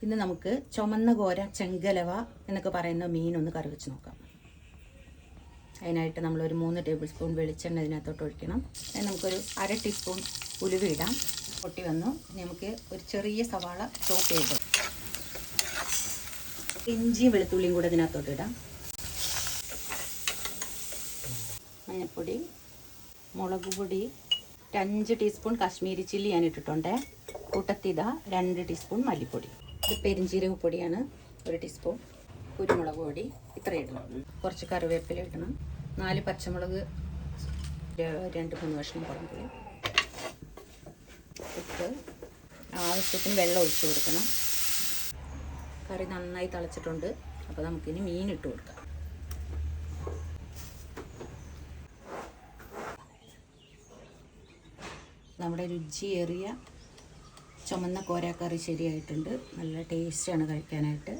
ഇന്ന് നമുക്ക് ചുമന്ന കോര, ചെങ്കലവ എന്നൊക്കെ പറയുന്ന മീനൊന്ന് കറി വെച്ച് നോക്കാം. അതിനായിട്ട് നമ്മളൊരു 3 ടേബിൾ സ്പൂൺ വെളിച്ചെണ്ണ ഇതിനകത്തോട്ട് ഒഴിക്കണം. അതിന് നമുക്കൊരു 1/2 ടീസ്പൂൺ ഉലുവ ഇടാം. പൊട്ടി വന്നു. നമുക്ക് ഒരു ചെറിയ സവാള ചോപ്പ് ചെയ്ത് ഇഞ്ചിയും വെളുത്തുള്ളിയും കൂടെ ഇതിനകത്തോട്ട് ഇടാം. മഞ്ഞൾപ്പൊടി, മുളക് പൊടി, 5 ടീസ്പൂൺ കാശ്മീരി ചില്ലി ഞാൻ ഇട്ടിട്ടുണ്ട്. കൂട്ടത്തിത 2 ടീസ്പൂൺ മല്ലിപ്പൊടി. ഇത് പെരിഞ്ജീരകപ്പൊടിയാണ് 1 ടീസ്പൂൺ. കുരുമുളക് പൊടി ഇത്രയും ഇടണം. കുറച്ച് കറിവേപ്പില ഇടണം. 4 പച്ചമുളക്, 2-3 കഷ്ണം കുടംപുളി ഇട്ട് ആവശ്യത്തിന് വെള്ളം ഒഴിച്ചു കൊടുക്കണം. കറി നന്നായി തിളച്ചിട്ടുണ്ട്. അപ്പോൾ നമുക്കിനി മീൻ ഇട്ട് കൊടുക്കാം. നമ്മുടെ രുചിയേറിയ ചുമന്ന കോരാക്കറി ശരിയായിട്ടുണ്ട്. നല്ല ടേസ്റ്റാണ് കഴിക്കാനായിട്ട്.